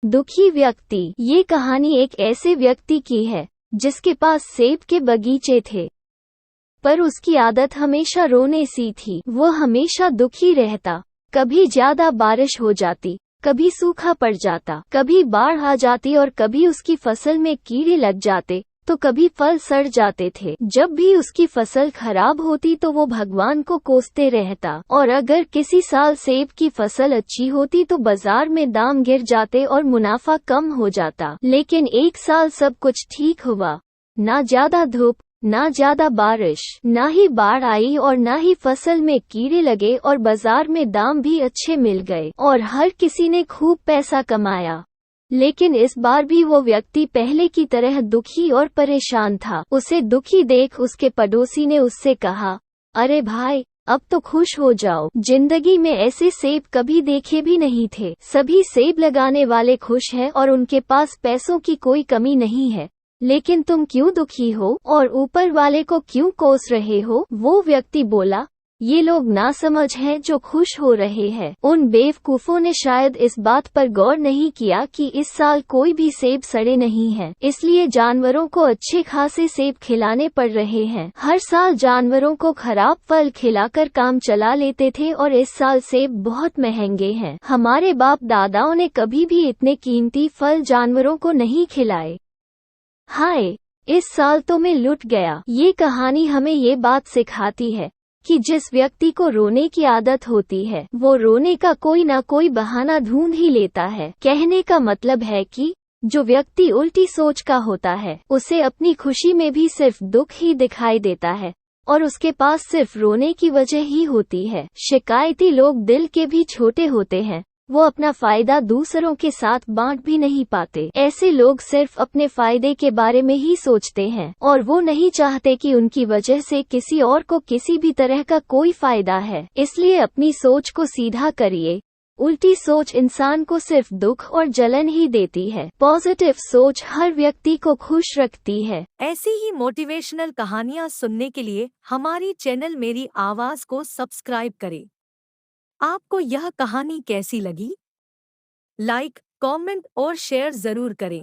दुखी व्यक्ति। ये कहानी एक ऐसे व्यक्ति की है जिसके पास सेब के बगीचे थे, पर उसकी आदत हमेशा रोने सी थी। वो हमेशा दुखी रहता। कभी ज्यादा बारिश हो जाती, कभी सूखा पड़ जाता, कभी बाढ़ आ जाती और कभी उसकी फसल में कीड़े लग जाते तो कभी फल सड़ जाते थे। जब भी उसकी फसल खराब होती तो वो भगवान को कोसते रहता, और अगर किसी साल सेब की फसल अच्छी होती तो बाजार में दाम गिर जाते और मुनाफा कम हो जाता। लेकिन एक साल सब कुछ ठीक हुआ। ना ज्यादा धूप, ना ज्यादा बारिश, ना ही बाढ़ आई और ना ही फसल में कीड़े लगे, और बाजार में दाम भी अच्छे मिल गए और हर किसी ने खूब पैसा कमाया। लेकिन इस बार भी वो व्यक्ति पहले की तरह दुखी और परेशान था। उसे दुखी देख उसके पड़ोसी ने उससे कहा, अरे भाई, अब तो खुश हो जाओ, जिंदगी में ऐसे सेब कभी देखे भी नहीं थे। सभी सेब लगाने वाले खुश हैं और उनके पास पैसों की कोई कमी नहीं है, लेकिन तुम क्यों दुखी हो और ऊपर वाले को क्यों कोस रहे हो? वो व्यक्ति बोला, ये लोग नासमझ हैं जो खुश हो रहे हैं। उन बेवकूफों ने शायद इस बात पर गौर नहीं किया कि इस साल कोई भी सेब सड़े नहीं हैं, इसलिए जानवरों को अच्छे खासे सेब खिलाने पड़ रहे हैं। हर साल जानवरों को खराब फल खिलाकर काम चला लेते थे और इस साल सेब बहुत महंगे हैं। हमारे बाप दादाओं ने कभी भी इतने कीमती फल जानवरों को नहीं खिलाए। हाय, इस साल तो मैं लुट गया। ये कहानी हमें ये बात सिखाती है कि जिस व्यक्ति को रोने की आदत होती है वो रोने का कोई ना कोई बहाना ढूंढ ही लेता है। कहने का मतलब है कि जो व्यक्ति उल्टी सोच का होता है उसे अपनी खुशी में भी सिर्फ दुख ही दिखाई देता है और उसके पास सिर्फ रोने की वजह ही होती है। शिकायती लोग दिल के भी छोटे होते हैं, वो अपना फायदा दूसरों के साथ बांट भी नहीं पाते। ऐसे लोग सिर्फ अपने फायदे के बारे में ही सोचते हैं और वो नहीं चाहते कि उनकी वजह से किसी और को किसी भी तरह का कोई फायदा है। इसलिए अपनी सोच को सीधा करिए। उल्टी सोच इंसान को सिर्फ दुख और जलन ही देती है। पॉजिटिव सोच हर व्यक्ति को खुश रखती है। ऐसी ही मोटिवेशनल कहानियाँ सुनने के लिए हमारी चैनल मेरी आवाज को सब्सक्राइब करें। आपको यह कहानी कैसी लगी? लाइक, कमेंट और शेयर जरूर करें।